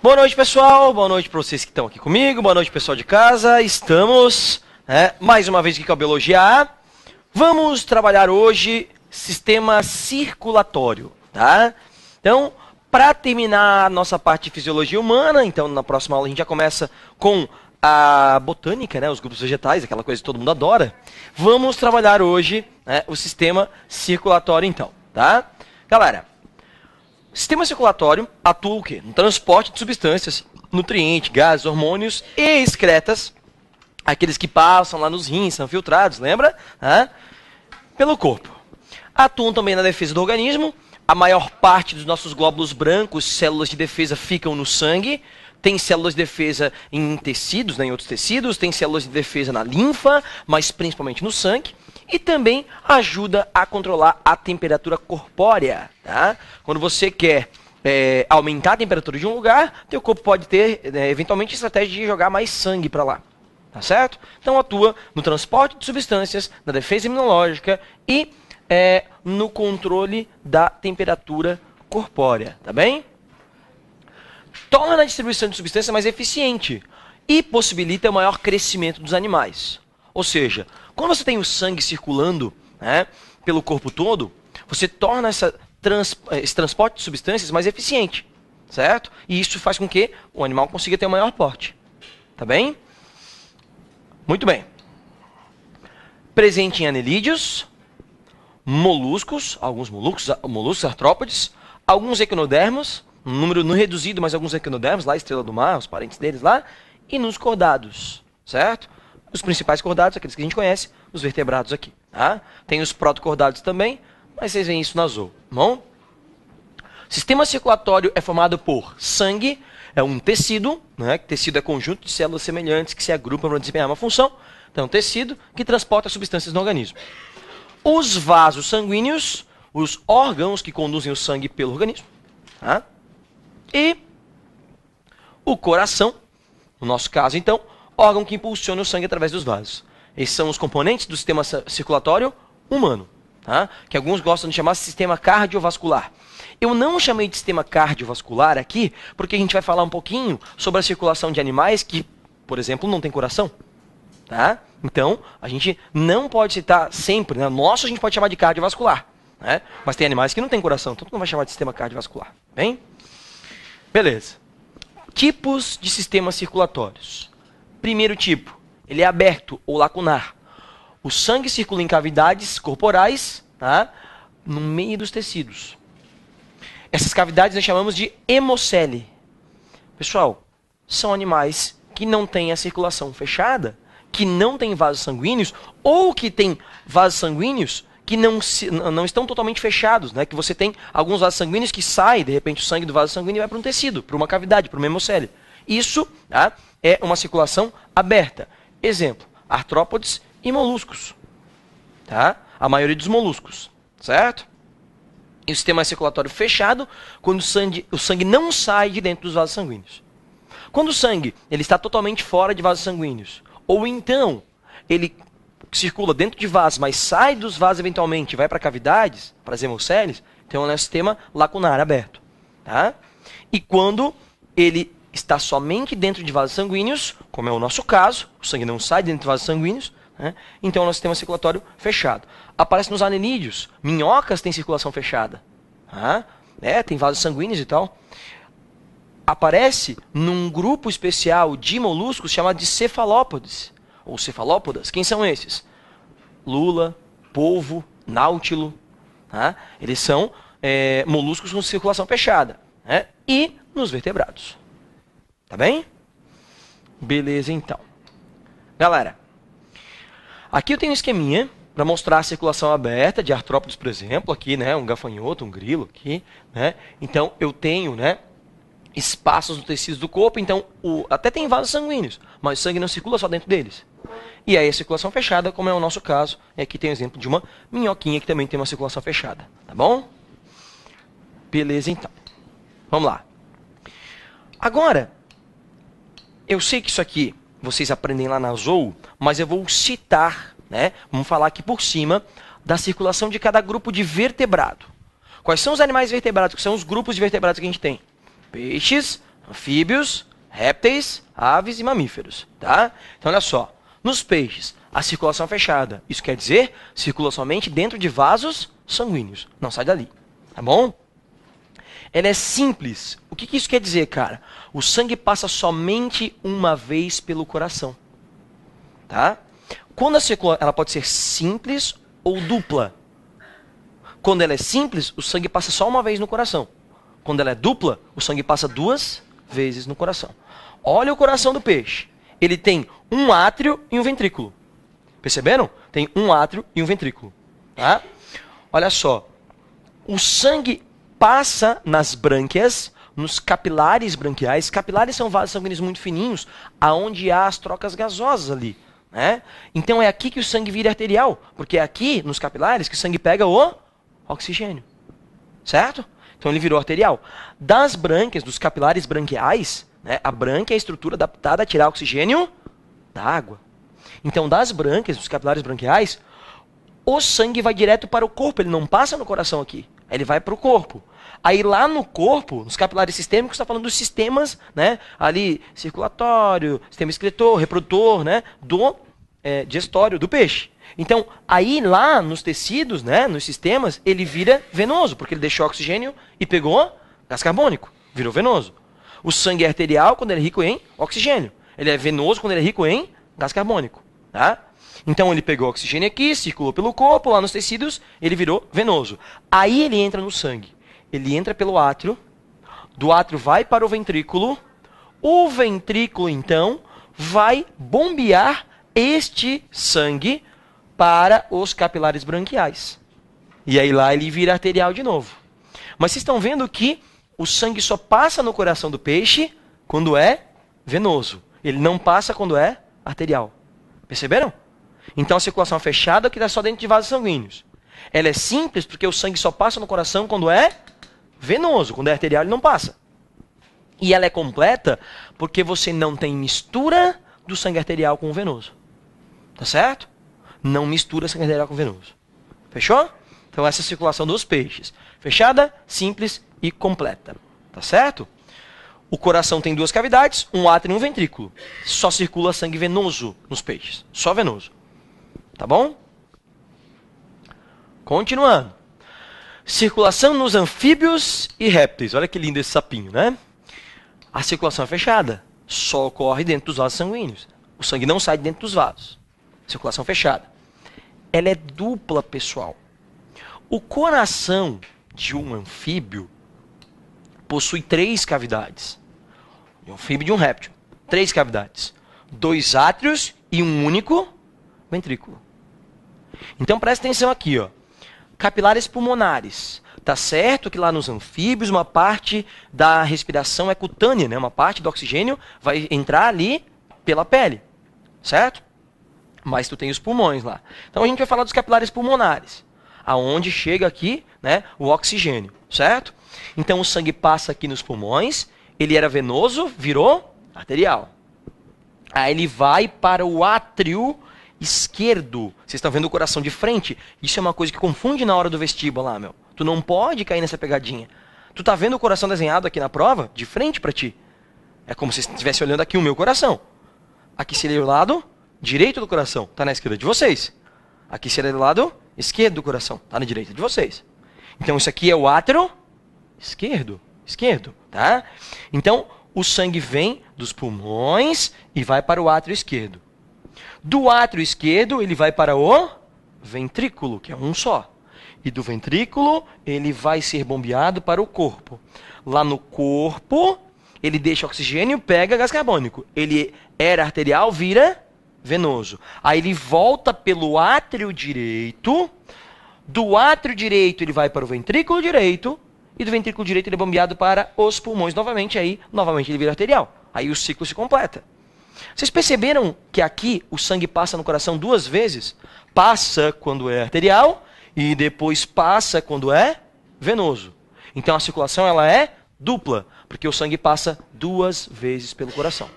Boa noite, pessoal. Boa noite para vocês que estão aqui comigo. Boa noite, pessoal de casa. Estamos, mais uma vez aqui com a Biologia A. Vamos trabalhar hoje sistema circulatório, tá? Então, para terminar a nossa parte de fisiologia humana, então na próxima aula a gente já começa com a botânica, né? Os grupos vegetais, aquela coisa que todo mundo adora. Vamos trabalhar hoje, o sistema circulatório, então, tá? Galera, o sistema circulatório atua o quê? No transporte de substâncias, nutrientes, gases, hormônios e excretas, aqueles que passam lá nos rins, são filtrados, lembra? Pelo corpo. Atuam também na defesa do organismo. A maior parte dos nossos glóbulos brancos, células de defesa, ficam no sangue. Tem células de defesa em tecidos, em outros tecidos. Tem células de defesa na linfa, mas principalmente no sangue. E também ajuda a controlar a temperatura corpórea. Tá? Quando você quer aumentar a temperatura de um lugar, teu corpo pode ter, eventualmente, estratégia de jogar mais sangue para lá. Tá certo? Então atua no transporte de substâncias, na defesa imunológica e no controle da temperatura corpórea. Tá bem? Torna a distribuição de substâncias mais eficiente e possibilita o maior crescimento dos animais. Ou seja, quando você tem o sangue circulando pelo corpo todo, você torna esse transporte de substâncias mais eficiente, certo? E isso faz com que o animal consiga ter o maior porte. Tá bem? Muito bem. Presente em anelídeos, moluscos, alguns moluscos artrópodes, alguns equinodermos, um número não reduzido, mas alguns equinodermos, lá estrela do mar, os parentes deles lá, e nos cordados, certo? Os principais cordados, aqueles que a gente conhece, os vertebrados aqui, tá? Tem os protocordados também, mas vocês veem isso na zoo, bom? Sistema circulatório é formado por sangue, é um tecido, tecido é conjunto de células semelhantes que se agrupam para desempenhar uma função, então tecido que transporta substâncias no organismo. Os vasos sanguíneos, os órgãos que conduzem o sangue pelo organismo, tá? E o coração, no nosso caso então, órgão que impulsiona o sangue através dos vasos. Esses são os componentes do sistema circulatório humano, tá? Que alguns gostam de chamar de sistema cardiovascular. Eu não chamei de sistema cardiovascular aqui, porque a gente vai falar um pouquinho sobre a circulação de animais que, por exemplo, não tem coração. Tá? Então, a gente não pode citar sempre, nosso a gente pode chamar de cardiovascular. Mas tem animais que não têm coração, então não vai chamar de sistema cardiovascular. Bem? Beleza. Tipos de sistemas circulatórios. Primeiro tipo, ele é aberto ou lacunar. O sangue circula em cavidades corporais, tá? No meio dos tecidos. Essas cavidades nós chamamos de hemocele. Pessoal, são animais que não têm a circulação fechada, que não têm vasos sanguíneos, ou que têm vasos sanguíneos que não estão totalmente fechados, que você tem alguns vasos sanguíneos que saem, de repente o sangue do vaso sanguíneo vai para um tecido, para uma cavidade, para uma hemocele. Isso é uma circulação aberta. Exemplo, artrópodes e moluscos. Tá? A maioria dos moluscos, certo? E o sistema circulatório fechado, quando o sangue não sai de dentro dos vasos sanguíneos. Quando o sangue ele está totalmente fora de vasos sanguíneos, ou então ele circula dentro de vasos, mas sai dos vasos eventualmente, vai para cavidades, para as hemoceles, então é um sistema lacunar aberto. Tá? E quando ele está somente dentro de vasos sanguíneos, como é o nosso caso, o sangue não sai dentro de vasos sanguíneos, então é um sistema circulatório fechado. Aparece nos anelídeos, minhocas têm circulação fechada. Tem vasos sanguíneos e tal. Aparece num grupo especial de moluscos chamado de cefalópodes, ou cefalópodas. Quem são esses? Lula, polvo, náutilo. Eles são moluscos com circulação fechada. E nos vertebrados. Tá bem? Beleza, então. Galera, aqui eu tenho um esqueminha para mostrar a circulação aberta de artrópodes, por exemplo. Aqui, um gafanhoto, um grilo aqui. Então, eu tenho, espaços no tecido do corpo, então até tem vasos sanguíneos, mas o sangue não circula só dentro deles. E aí a circulação fechada, como é o nosso caso, aqui tem o exemplo de uma minhoquinha que também tem uma circulação fechada, tá bom? Beleza, então. Vamos lá. Agora, eu sei que isso aqui vocês aprendem lá na zoo, mas eu vou citar, vamos falar aqui por cima da circulação de cada grupo de vertebrado. Quais são os animais vertebrados? Que são os grupos de vertebrados que a gente tem? Peixes, Anfíbios, répteis, aves e mamíferos, tá? Então, olha só. Nos peixes, a circulação é fechada. Isso quer dizer, circula somente dentro de vasos sanguíneos. Não sai dali, tá bom? Ela é simples. O que isso quer dizer, cara? O sangue passa somente uma vez pelo coração, tá? Quando a circulação, ela pode ser simples ou dupla. Quando ela é simples, o sangue passa só uma vez no coração. Quando ela é dupla, o sangue passa 2 vezes no coração. Olha o coração do peixe. Ele tem um átrio e um ventrículo. Perceberam? Tem um átrio e um ventrículo. Tá? Olha só. O sangue passa nas brânquias, nos capilares branquiais. Capilares são vasos sanguíneos muito fininhos, aonde há as trocas gasosas ali. Né? Então é aqui que o sangue vira arterial, porque é aqui, nos capilares, que o sangue pega o oxigênio. Certo? Então ele virou arterial. Das brânquias, dos capilares branquiais, né, a brânquia é a estrutura adaptada a tirar oxigênio da água. Então das brânquias, dos capilares branquiais, o sangue vai direto para o corpo, ele não passa no coração aqui, ele vai para o corpo. Aí lá no corpo, nos capilares sistêmicos, está falando dos sistemas, né, ali, circulatório, sistema excretor, reprodutor, né, do digestório, do peixe. Então, aí lá nos tecidos, né, nos sistemas, ele vira venoso, porque ele deixou oxigênio e pegou gás carbônico, virou venoso. O sangue é arterial quando ele é rico em oxigênio. Ele é venoso quando ele é rico em gás carbônico. Tá? Então ele pegou oxigênio aqui, circulou pelo corpo, lá nos tecidos, ele virou venoso. Aí ele entra no sangue. Ele entra pelo átrio, do átrio vai para o ventrículo então, vai bombear este sangue para os capilares branquiais. E aí lá ele vira arterial de novo. Mas vocês estão vendo que o sangue só passa no coração do peixe quando é venoso. Ele não passa quando é arterial. Perceberam? Então a circulação é fechada que está só dentro de vasos sanguíneos. Ela é simples porque o sangue só passa no coração quando é venoso. Quando é arterial ele não passa. E ela é completa porque você não tem mistura do sangue arterial com o venoso. Tá certo? Não mistura sangue arterial com o venoso. Fechou? Então essa é a circulação dos peixes. Fechada, simples e completa. Tá certo? O coração tem 2 cavidades, um átrio e um ventrículo. Só circula sangue venoso nos peixes. Só venoso. Tá bom? Continuando. Circulação nos anfíbios e répteis. Olha que lindo esse sapinho, né? A circulação é fechada. Só ocorre dentro dos vasos sanguíneos. O sangue não sai de dentro dos vasos. Circulação fechada. Ela é dupla, pessoal. O coração de um anfíbio possui 3 cavidades. De um anfíbio e de um réptil. 3 cavidades. 2 átrios e um único ventrículo. Então presta atenção aqui, ó. Capilares pulmonares. Tá certo que lá nos anfíbios uma parte da respiração é cutânea, né? Uma parte do oxigênio vai entrar ali pela pele. Certo? Mas tu tem os pulmões lá. Então a gente vai falar dos capilares pulmonares. Aonde chega aqui, né, o oxigênio. Certo? Então o sangue passa aqui nos pulmões. Ele era venoso, virou arterial. Aí ele vai para o átrio esquerdo. Vocês estão vendo o coração de frente? Isso é uma coisa que confunde na hora do vestíbulo lá, meu. Tu não pode cair nessa pegadinha. Tu tá vendo o coração desenhado aqui na prova? De frente para ti. É como se você estivesse olhando aqui o meu coração. Aqui seria o lado direito do coração. Tá na esquerda de vocês. Aqui seria o lado esquerdo do coração. Tá na direita de vocês. Então isso aqui é o átrio esquerdo. Esquerdo, tá? Então o sangue vem dos pulmões e vai para o átrio esquerdo. Do átrio esquerdo, ele vai para o ventrículo, que é um só. E do ventrículo, ele vai ser bombeado para o corpo. Lá no corpo, ele deixa oxigênio, pega gás carbônico. Ele era arterial, vira venoso. Aí ele volta pelo átrio direito. Do átrio direito, ele vai para o ventrículo direito. E do ventrículo direito, ele é bombeado para os pulmões novamente. Aí, novamente, ele vira arterial. Aí o ciclo se completa. Vocês perceberam que aqui o sangue passa no coração 2 vezes? Passa quando é arterial e depois passa quando é venoso. Então a circulação ela é dupla, porque o sangue passa 2 vezes pelo coração.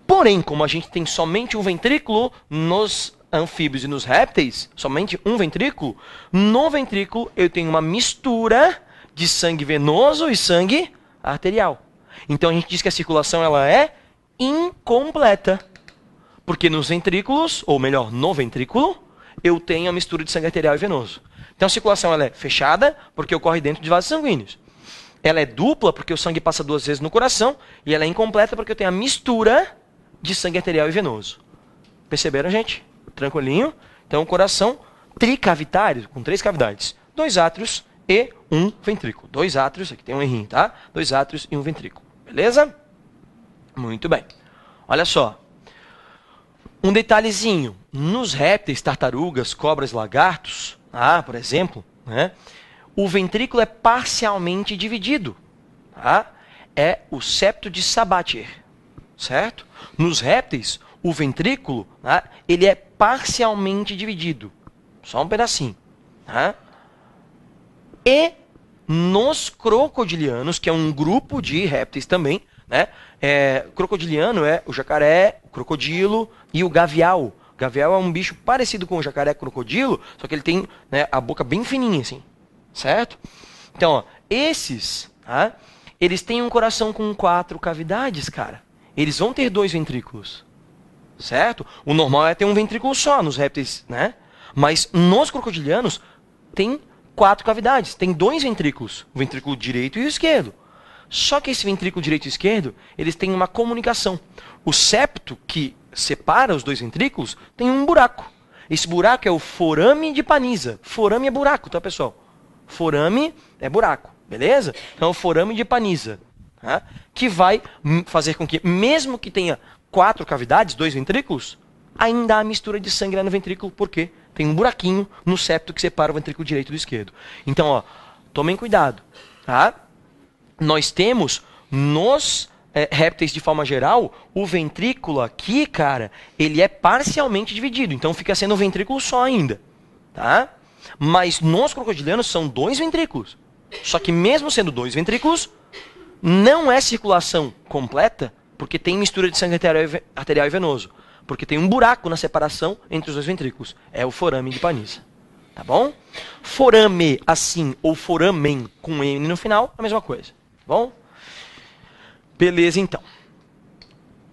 Porém, como a gente tem somente um ventrículo nos anfíbios e nos répteis, somente um ventrículo, no ventrículo eu tenho uma mistura de sangue venoso e sangue arterial. Então a gente diz que a circulação ela é incompleta. Porque nos ventrículos, ou melhor, no ventrículo, eu tenho a mistura de sangue arterial e venoso. Então a circulação ela é fechada, porque ocorre dentro de vasos sanguíneos. Ela é dupla, porque o sangue passa 2 vezes no coração. E ela é incompleta, porque eu tenho a mistura de sangue arterial e venoso. Perceberam, gente? Tranquilinho? Então o coração tricavitário, com 3 cavidades. 2 átrios e 1 ventrículo. 2 átrios, aqui tem um errinho, tá? 2 átrios e 1 ventrículo. Beleza? Muito bem. Olha só. Um detalhezinho. Nos répteis, tartarugas, cobras, lagartos, por exemplo, né, o ventrículo é parcialmente dividido. Tá? É o septo de Sabater. Certo? Nos répteis, o ventrículo, tá, ele é parcialmente dividido. Só um pedacinho. Tá? E nos crocodilianos, que é um grupo de répteis também, né? Crocodiliano é o jacaré, o crocodilo e o gavial. O gavial é um bicho parecido com o jacaré crocodilo, só que ele tem, né, a boca bem fininha assim, certo? Então, ó, esses, tá? Eles têm um coração com 4 cavidades, cara. Eles vão ter 2 ventrículos, certo? O normal é ter um ventrículo só nos répteis, né? Mas nos crocodilianos tem 4 cavidades, tem 2 ventrículos, o ventrículo direito e o esquerdo. Só que esse ventrículo direito e esquerdo, eles têm uma comunicação. O septo que separa os 2 ventrículos tem um buraco. Esse buraco é o forame de Panizza. Forame é buraco, tá, pessoal? Forame é buraco, beleza? Então é o forame de Panizza, tá? Que vai fazer com que, mesmo que tenha 4 cavidades, 2 ventrículos, ainda há mistura de sangue lá no ventrículo, porque tem um buraquinho no septo que separa o ventrículo direito do esquerdo. Então, ó, tomem cuidado, tá? Nós temos nos répteis de forma geral, o ventrículo aqui, cara, ele é parcialmente dividido. Então fica sendo um ventrículo só ainda. Tá? Mas nos crocodilianos são 2 ventrículos. Só que mesmo sendo 2 ventrículos, não é circulação completa, porque tem mistura de sangue arterial e venoso. Porque tem um buraco na separação entre os 2 ventrículos. É o forame de Panizza. Tá bom? Forame assim, ou foramen com N no final, a mesma coisa. Bom? Beleza, então.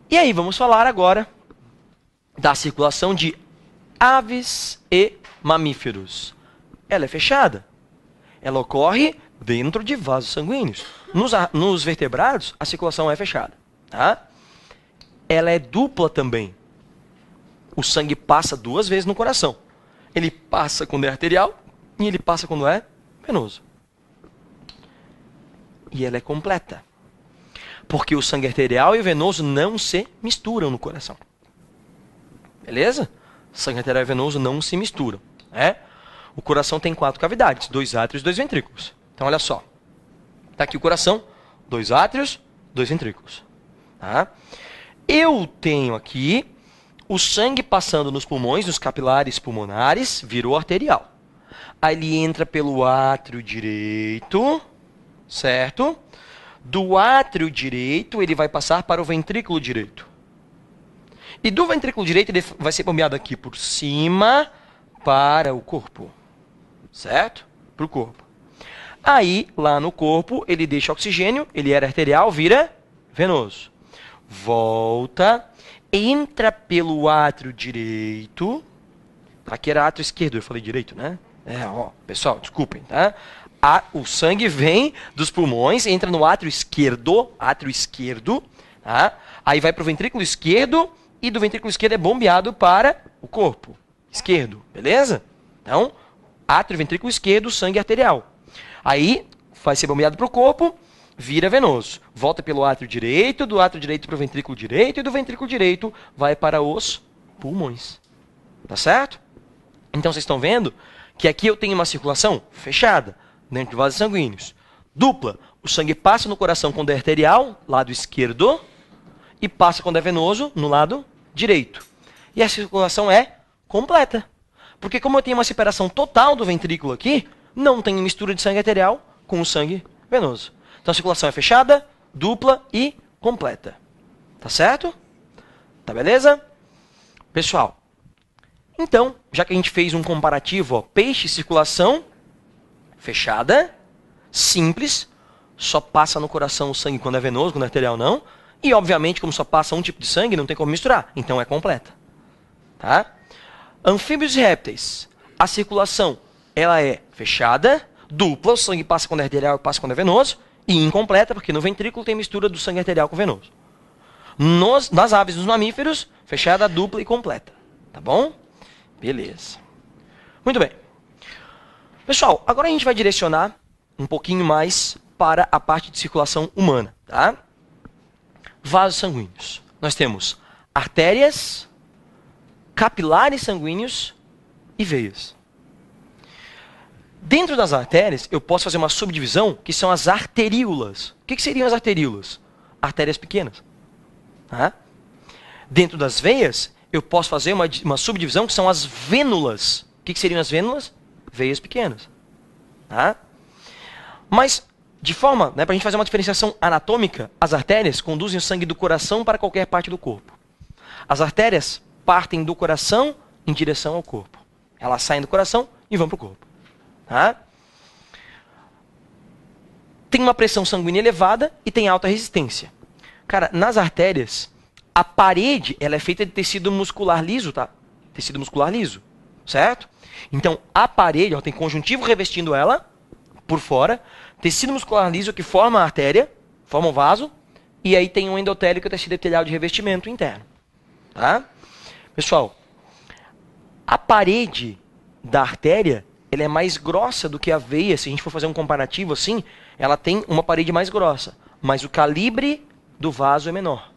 E aí, vamos falar agora da circulação de aves e mamíferos. Ela é fechada. Ela ocorre dentro de vasos sanguíneos. Nos vertebrados, a circulação é fechada. Tá? Ela é dupla também. O sangue passa 2 vezes no coração. Ele passa quando é arterial e ele passa quando é venoso. E ela é completa. Porque o sangue arterial e o venoso não se misturam no coração. Beleza? Sangue arterial e venoso não se misturam. Né? O coração tem 4 cavidades, 2 átrios e 2 ventrículos. Então, olha só. Está aqui o coração, 2 átrios, 2 ventrículos. Tá? Eu tenho aqui o sangue passando nos pulmões, nos capilares pulmonares, virou arterial. Aí ele entra pelo átrio direito, certo? Do átrio direito, ele vai passar para o ventrículo direito. E do ventrículo direito, ele vai ser bombeado aqui por cima para o corpo. Certo? Para o corpo. Aí, lá no corpo, ele deixa oxigênio, ele era arterial, vira venoso. Volta, entra pelo átrio direito. Aqui era átrio esquerdo, eu falei direito, né? Pessoal, desculpem, tá? O sangue vem dos pulmões, entra no átrio esquerdo, tá? Aí vai para o ventrículo esquerdo e do ventrículo esquerdo é bombeado para o corpo esquerdo, beleza? Então, átrio, ventrículo esquerdo, sangue arterial. Aí vai ser bombeado para o corpo, vira venoso. Volta pelo átrio direito, do átrio direito para o ventrículo direito e do ventrículo direito vai para os pulmões. Tá certo? Então vocês estão vendo que aqui eu tenho uma circulação fechada dentro de vasos sanguíneos. Dupla. O sangue passa no coração quando é arterial, lado esquerdo, e passa quando é venoso, no lado direito. E a circulação é completa. Porque como eu tenho uma separação total do ventrículo aqui, não tem mistura de sangue arterial com o sangue venoso. Então a circulação é fechada, dupla e completa. Tá certo? Tá beleza? Pessoal, então, já que a gente fez um comparativo, ó, peixe, circulação fechada, simples, só passa no coração o sangue quando é venoso, quando é arterial não. E, obviamente, como só passa um tipo de sangue, não tem como misturar. Então, é completa. Tá? Anfíbios e répteis. A circulação, ela é fechada, dupla. O sangue passa quando é arterial e passa quando é venoso. E incompleta, porque no ventrículo tem mistura do sangue arterial com venoso. Nas aves e nos mamíferos, fechada, dupla e completa. Tá bom? Beleza. Muito bem. Pessoal, agora a gente vai direcionar um pouquinho mais para a parte de circulação humana, tá? Vasos sanguíneos. Nós temos artérias, capilares sanguíneos e veias. Dentro das artérias, eu posso fazer uma subdivisão, que são as arteríolas. O que seriam as arteríolas? Artérias pequenas. Tá? Dentro das veias, eu posso fazer uma subdivisão, que são as vênulas. O que seriam as vênulas? Veias pequenas. Tá? Mas, de forma, para a gente fazer uma diferenciação anatômica, as artérias conduzem o sangue do coração para qualquer parte do corpo. As artérias partem do coração em direção ao corpo. Elas saem do coração e vão para o corpo. Tá? Tem uma pressão sanguínea elevada e tem alta resistência. Cara, nas artérias, a parede ela é feita de tecido muscular liso, tá? Tecido muscular liso, certo? Então, a parede, ó, tem conjuntivo revestindo ela por fora, tecido muscular liso que forma a artéria, forma um vaso, e aí tem um endotélio, que é o tecido epitelial de revestimento interno. Tá? Pessoal, a parede da artéria ela é mais grossa do que a veia. Se a gente for fazer um comparativo assim, ela tem uma parede mais grossa, mas o calibre do vaso é menor.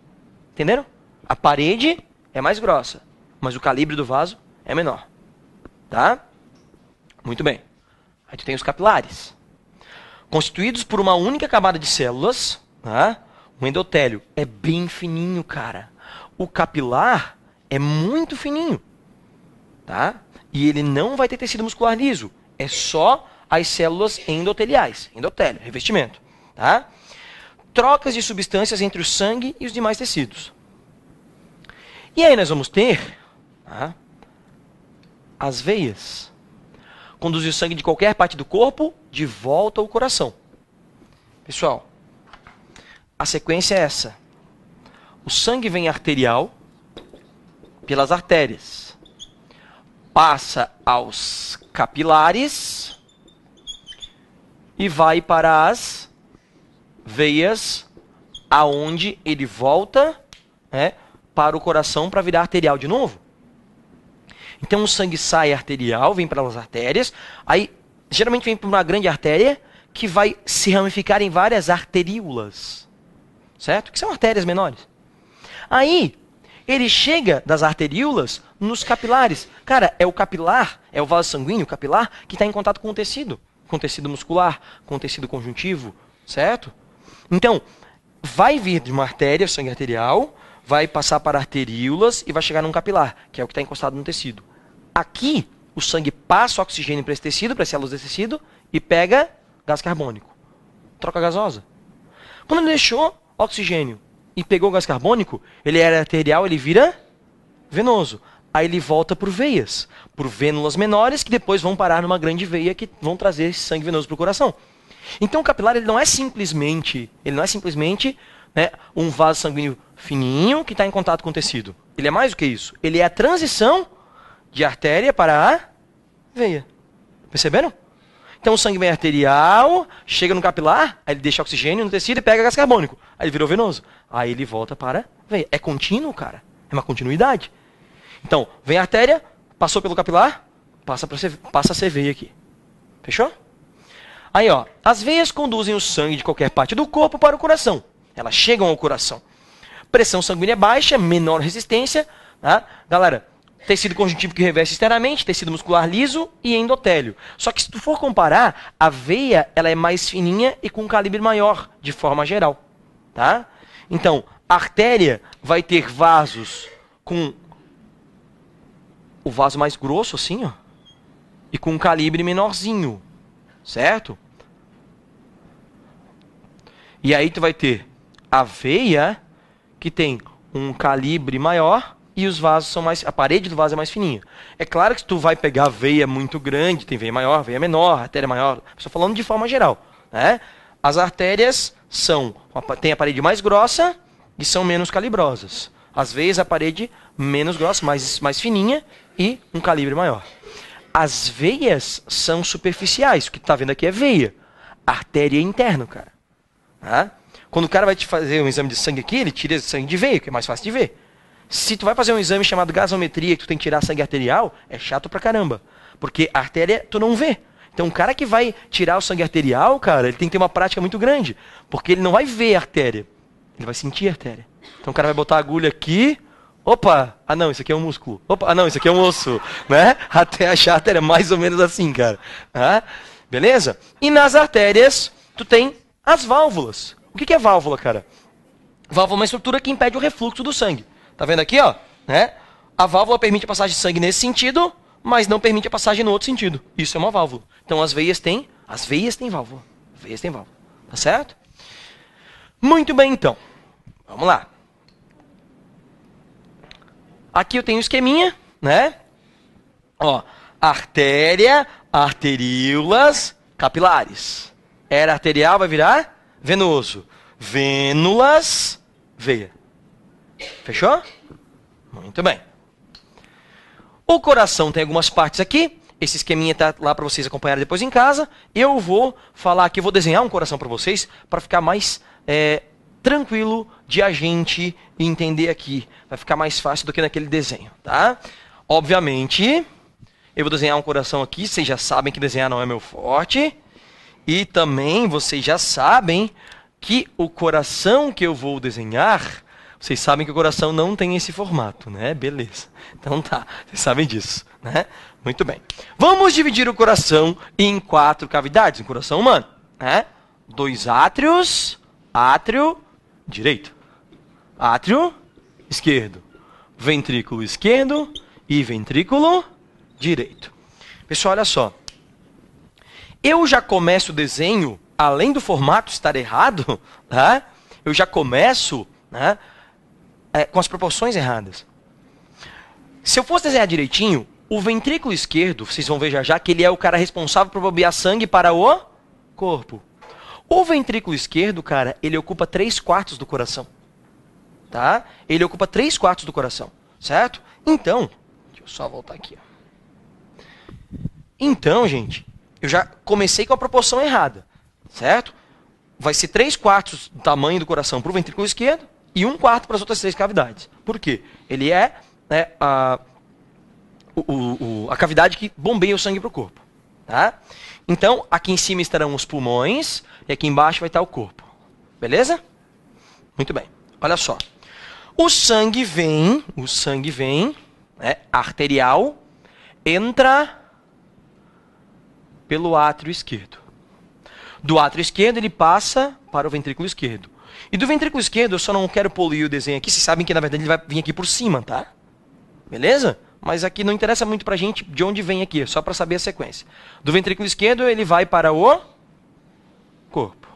Entenderam? A parede é mais grossa, mas o calibre do vaso é menor. Tá? Muito bem. Aí tu tem os capilares. Constituídos por uma única camada de células, tá? O endotélio é bem fininho, cara. O capilar é muito fininho, tá? E ele não vai ter tecido muscular liso. É só as células endoteliais. Endotélio, revestimento, tá? Trocas de substâncias entre o sangue e os demais tecidos. E aí nós vamos ter, tá, as veias. Conduzir o sangue de qualquer parte do corpo de volta ao coração. Pessoal, a sequência é essa. O sangue vem arterial pelas artérias. Passa aos capilares e vai para as veias, aonde ele volta, né, para o coração para virar arterial de novo. Então o sangue sai arterial, vem pelas artérias, aí geralmente vem para uma grande artéria que vai se ramificar em várias arteríolas, certo? Que são artérias menores. Aí ele chega das arteríolas nos capilares. Cara, é o capilar, é o vaso sanguíneo, o capilar, que está em contato com o tecido muscular, com o tecido conjuntivo, certo? Então, vai vir de uma artéria, sangue arterial, vai passar para arteríolas e vai chegar num capilar, que é o que está encostado no tecido. Aqui, o sangue passa o oxigênio para esse tecido, para as células desse tecido, e pega gás carbônico. Troca gasosa. Quando ele deixou oxigênio e pegou gás carbônico, ele era arterial, ele vira venoso. Aí ele volta por veias, por vênulas menores, que depois vão parar numa grande veia, que vão trazer esse sangue venoso para o coração. Então o capilar ele não é simplesmente, né, um vaso sanguíneo fininho que está em contato com o tecido. Ele é mais do que isso. Ele é a transição de artéria para a veia. Perceberam? Então o sangue vem arterial, chega no capilar, aí ele deixa oxigênio no tecido e pega gás carbônico. Aí ele virou venoso. Aí ele volta para a veia. É contínuo, cara. É uma continuidade. Então, vem a artéria, passou pelo capilar, passa a ser veia aqui. Fechou? Aí, ó, as veias conduzem o sangue de qualquer parte do corpo para o coração. Elas chegam ao coração. Pressão sanguínea baixa, menor resistência, tá? Galera, tecido conjuntivo que reveste externamente, tecido muscular liso e endotélio. Só que se tu for comparar, a veia ela é mais fininha e com um calibre maior, de forma geral, tá? Então, a artéria vai ter vasos com o vaso mais grosso, assim, ó, e com um calibre menorzinho, certo? E aí tu vai ter a veia, que tem um calibre maior, e os vasos são mais... A parede do vaso é mais fininha. É claro que se tu vai pegar veia muito grande, tem veia maior, veia menor, artéria maior, estou falando de forma geral, né? As artérias têm a parede mais grossa e são menos calibrosas. Às vezes a parede menos grossa, mais fininha e um calibre maior. As veias são superficiais. O que tu tá vendo aqui é veia. Artéria é interno, cara. Tá? Quando o cara vai te fazer um exame de sangue aqui, ele tira sangue de veia, que é mais fácil de ver. Se tu vai fazer um exame chamado gasometria, que tu tem que tirar sangue arterial, é chato pra caramba. Porque a artéria tu não vê. Então o cara que vai tirar o sangue arterial, cara, ele tem que ter uma prática muito grande. Porque ele não vai ver a artéria. Ele vai sentir a artéria. Então o cara vai botar a agulha aqui. Opa! Ah não, isso aqui é um músculo. Opa! Ah não, isso aqui é um osso. Né? Até achar a artéria mais ou menos assim, cara. Ah, beleza? E nas artérias, tu tem as válvulas. O que é válvula, cara? Válvula é uma estrutura que impede o refluxo do sangue. Tá vendo aqui, ó? Né? A válvula permite a passagem de sangue nesse sentido, mas não permite a passagem no outro sentido. Isso é uma válvula. Então as veias têm válvula. As veias têm válvula. Tá certo? Muito bem, então. Vamos lá. Aqui eu tenho um esqueminha, né? Ó, artéria, arteríolas, capilares. Era arterial, vai virar venoso. Vênulas, veia. Fechou? Muito bem. O coração tem algumas partes aqui. Esse esqueminha tá lá para vocês acompanharem depois em casa. Eu vou falar aqui, vou desenhar um coração para vocês, para ficar mais tranquilo de a gente entender aqui. Vai ficar mais fácil do que naquele desenho, tá? Obviamente, eu vou desenhar um coração aqui. Vocês já sabem que desenhar não é meu forte. E também vocês já sabem que o coração que eu vou desenhar, vocês sabem que o coração não tem esse formato, né? Beleza. Então tá, vocês sabem disso, né? Muito bem. Vamos dividir o coração em 4 cavidades, um coração humano, né? 2 átrios, átrio direito, átrio esquerdo, ventrículo esquerdo e ventrículo direito. Pessoal, olha só. Eu já começo o desenho, além do formato estar errado, tá? Eu já começo, né, com as proporções erradas. Se eu fosse desenhar direitinho, o ventrículo esquerdo, vocês vão ver já já, que ele é o cara responsável por bombear sangue para o corpo. O ventrículo esquerdo, cara, ele ocupa 3/4 do coração. Tá? Ele ocupa 3/4 do coração, certo? Então, deixa eu só voltar aqui. Então, gente, eu já comecei com a proporção errada, certo? Vai ser 3/4 do tamanho do coração para o ventrículo esquerdo e 1/4 para as outras 3 cavidades. Por quê? Ele é, né, a cavidade que bombeia o sangue para o corpo. Tá? Então, aqui em cima estarão os pulmões e aqui embaixo vai estar o corpo. Beleza? Muito bem. Olha só. O sangue vem, né, arterial, entra pelo átrio esquerdo. Do átrio esquerdo ele passa para o ventrículo esquerdo. E do ventrículo esquerdo eu só não quero poluir o desenho aqui, vocês sabem que na verdade ele vai vir aqui por cima, tá? Beleza? Mas aqui não interessa muito pra gente de onde vem aqui, é só para saber a sequência. Do ventrículo esquerdo ele vai para o corpo.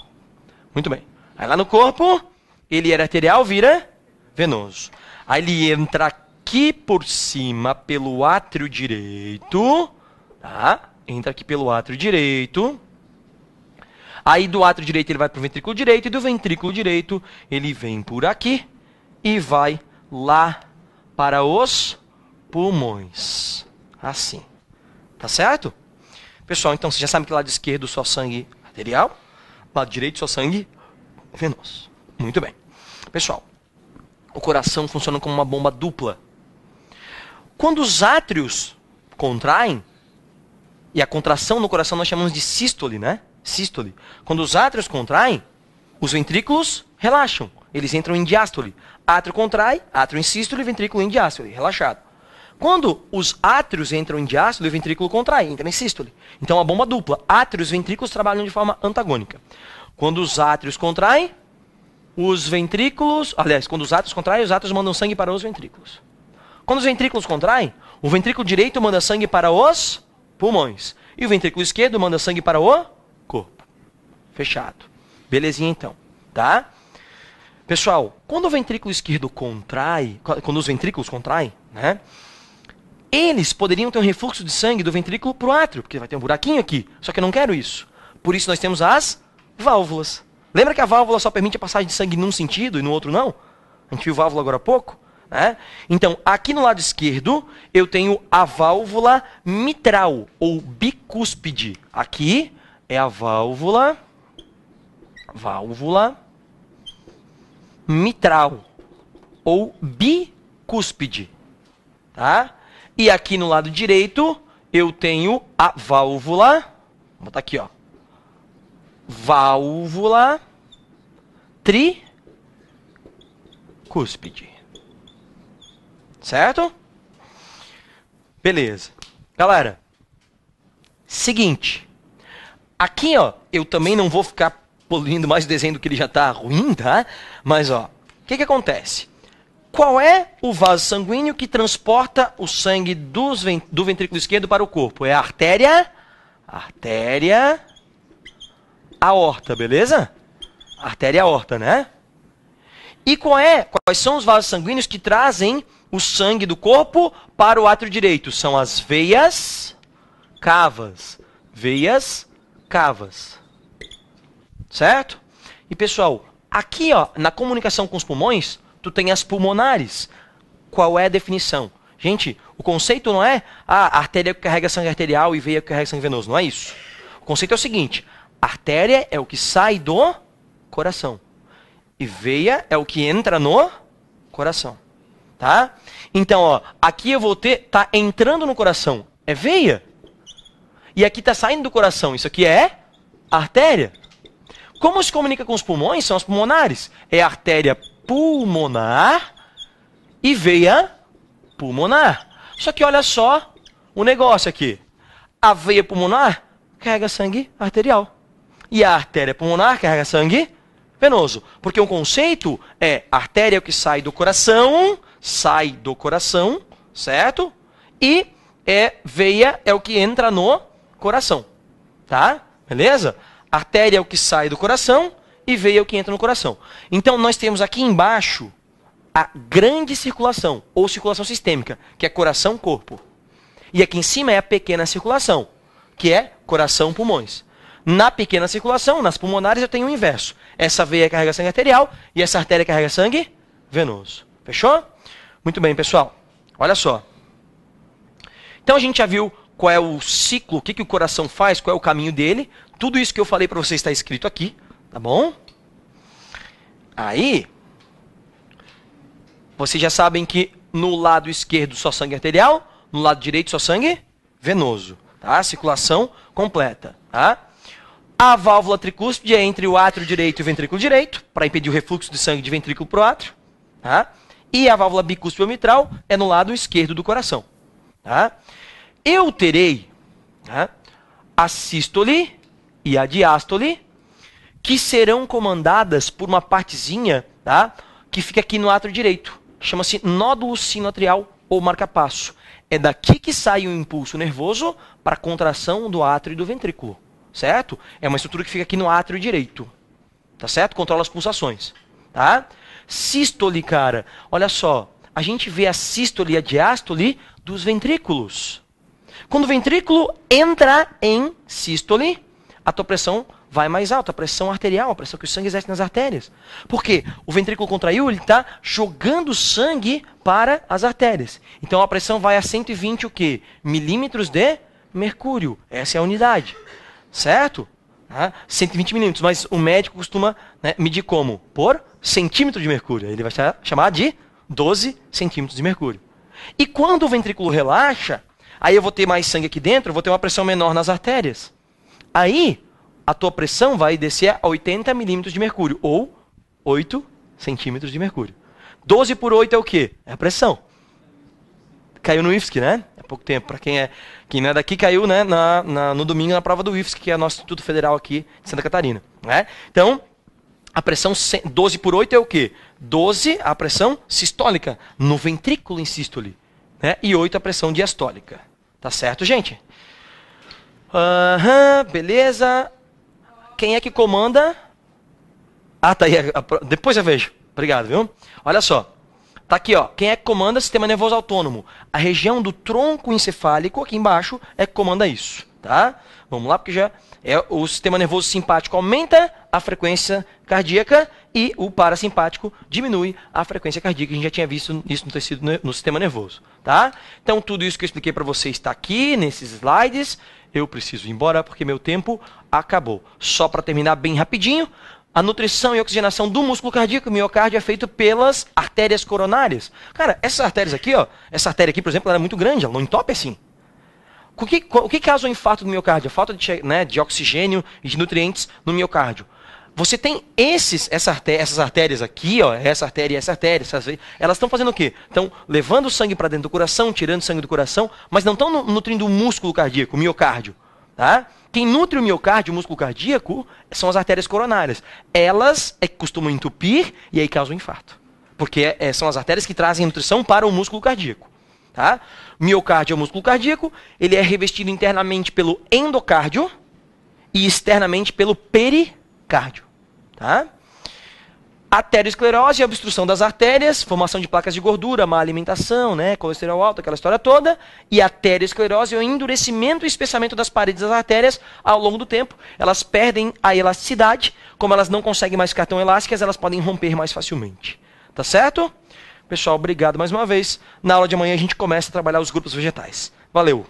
Muito bem. Aí lá no corpo, ele era arterial, vira venoso. Aí ele entra aqui por cima pelo átrio direito, tá? Entra aqui pelo átrio direito. Aí do átrio direito ele vai para o ventrículo direito e do ventrículo direito ele vem por aqui e vai lá para os pulmões. Assim. Tá certo? Pessoal, então você já sabe que lado esquerdo só sangue arterial, lado direito só sangue venoso. Muito bem. Pessoal, o coração funciona como uma bomba dupla. Quando os átrios contraem, e a contração no coração nós chamamos de sístole, né? Sístole. Quando os átrios contraem, os ventrículos relaxam. Eles entram em diástole. Átrio contrai, átrio em sístole, ventrículo em diástole, relaxado. Quando os átrios entram em diástole, o ventrículo contrai, entra em sístole. Então, a bomba dupla. Átrios e ventrículos trabalham de forma antagônica. Quando os átrios contraem, os ventrículos... Aliás, quando os átrios contraem, os átrios mandam sangue para os ventrículos. Quando os ventrículos contraem, o ventrículo direito manda sangue para os pulmões. E o ventrículo esquerdo manda sangue para o corpo. Fechado. Belezinha, então. Tá? Pessoal, quando o ventrículo esquerdo contrai... Quando os ventrículos contraem, né? Eles poderiam ter um refluxo de sangue do ventrículo para o átrio, porque vai ter um buraquinho aqui. Só que eu não quero isso. Por isso nós temos as válvulas. Lembra que a válvula só permite a passagem de sangue num sentido e no outro não? A gente viu válvula agora há pouco? Né? Então, aqui no lado esquerdo, eu tenho a válvula mitral, ou bicúspide. Aqui é a válvula mitral, ou bicúspide. Tá? E aqui no lado direito, eu tenho a válvula, vou botar aqui, ó, válvula tricúspide. Certo? Beleza. Galera, seguinte. Aqui, ó, eu também não vou ficar poluindo mais o desenho do que ele já tá ruim, tá? Mas, ó, o que acontece? Qual é o vaso sanguíneo que transporta o sangue do ventrículo esquerdo para o corpo? É a artéria aorta, beleza? Artéria aorta, né? E quais são os vasos sanguíneos que trazem o sangue do corpo para o átrio direito? São as veias cavas. Veias cavas. Certo? E pessoal, aqui, ó, na comunicação com os pulmões, tu tem as pulmonares. Qual é a definição? Gente, o conceito não é a artéria que carrega sangue arterial e veia que carrega sangue venoso. Não é isso. O conceito é o seguinte: artéria é o que sai do coração. E veia é o que entra no coração. Tá? Então, ó, aqui eu vou ter, tá entrando no coração, é veia. E aqui tá saindo do coração, isso aqui é artéria. Como se comunica com os pulmões? São as pulmonares. É a artéria pulmonar e veia pulmonar. Só que olha só o negócio aqui. A veia pulmonar carrega sangue arterial. E a artéria pulmonar carrega sangue venoso. Porque o conceito é artéria é o que sai do coração, certo? E veia é o que entra no coração. Tá? Beleza? Artéria é o que sai do coração e veia é o que entra no coração. Então, nós temos aqui embaixo a grande circulação, ou circulação sistêmica, que é coração-corpo. E aqui em cima é a pequena circulação, que é coração-pulmões. Na pequena circulação, nas pulmonares, eu tenho o inverso. Essa veia carrega sangue arterial e essa artéria carrega sangue venoso. Fechou? Muito bem, pessoal. Olha só. Então, a gente já viu qual é o ciclo, o que o coração faz, qual é o caminho dele. Tudo isso que eu falei para vocês está escrito aqui, tá bom? Aí, vocês já sabem que no lado esquerdo só sangue arterial, no lado direito só sangue venoso, tá? Circulação completa, tá? A válvula tricúspide é entre o átrio direito e o ventrículo direito, para impedir o refluxo de sangue de ventrículo para o átrio, tá? E a válvula bicúspide ou mitral é no lado esquerdo do coração, tá? Eu terei, tá, a sístole e a diástole, que serão comandadas por uma partezinha, tá, que fica aqui no átrio direito. Chama-se nódulo sinoatrial ou marca-passo. É daqui que sai o impulso nervoso para a contração do átrio e do ventrículo. Certo? É uma estrutura que fica aqui no átrio direito. Tá certo? Controla as pulsações. Tá? Sístole, cara. Olha só. A gente vê a sístole e a diástole dos ventrículos. Quando o ventrículo entra em sístole, a tua pressão vai mais alta, a pressão arterial, a pressão que o sangue exerce nas artérias. Por quê? O ventrículo contraiu, ele está jogando sangue para as artérias. Então a pressão vai a 120 o quê? Milímetros de mercúrio. Essa é a unidade. Certo? 120 milímetros, mas o médico costuma, né, medir como? Por centímetro de mercúrio. Ele vai chamar de 12 centímetros de mercúrio. E quando o ventrículo relaxa, aí eu vou ter mais sangue aqui dentro, eu vou ter uma pressão menor nas artérias. Aí, a tua pressão vai descer a 80 milímetros de mercúrio, ou 8 centímetros de mercúrio. 12 por 8 é o quê? É a pressão. Caiu no IFSC, né? Há pouco tempo. Para quem não é daqui, caiu, né, no domingo na prova do IFSC, que é o nosso Instituto Federal aqui de Santa Catarina. Né? Então, a pressão 12 por 8 é o quê? 12 a pressão sistólica, no ventrículo em sístole. Né? E 8 a pressão diastólica. Tá certo, gente? Beleza. Quem é que comanda? Ah, tá aí. Depois eu vejo. Obrigado, viu? Olha só. Tá aqui, ó. Quem é que comanda? Sistema nervoso autônomo. A região do tronco encefálico, aqui embaixo, é que comanda isso. tá? Vamos lá, porque já o sistema nervoso simpático aumenta a frequência cardíaca e o parasimpático diminui a frequência cardíaca. A gente já tinha visto isso no tecido no sistema nervoso, tá? Então, tudo isso que eu expliquei para você está aqui nesses slides. Eu preciso ir embora porque meu tempo acabou. Só para terminar bem rapidinho, a nutrição e oxigenação do músculo cardíaco, o miocárdio, é feito pelas artérias coronárias. Cara, essas artérias aqui, ó, essa artéria aqui, por exemplo, ela é muito grande, ela não entope assim. O que causa o infarto do miocárdio? A falta de oxigênio e de nutrientes no miocárdio. Você tem essas artérias aqui, ó, essa artéria e essa artéria, elas estão fazendo o quê? Estão levando o sangue para dentro do coração, tirando sangue do coração, mas não estão nutrindo o músculo cardíaco, o miocárdio. Tá? Quem nutre o miocárdio, o músculo cardíaco, são as artérias coronárias. Elas costumam entupir e aí causam infarto. Porque são as artérias que trazem nutrição para o músculo cardíaco. Tá? Miocárdio é o músculo cardíaco, ele é revestido internamente pelo endocárdio e externamente pelo pericárdio. Tá? Aterosclerose é a obstrução das artérias, formação de placas de gordura, má alimentação, né, colesterol alto, aquela história toda. E a aterosclerose é o endurecimento e espessamento das paredes das artérias ao longo do tempo. Elas perdem a elasticidade, como elas não conseguem mais ficar tão elásticas, elas podem romper mais facilmente. Tá certo? Pessoal, obrigado mais uma vez. Na aula de amanhã a gente começa a trabalhar os grupos vegetais. Valeu!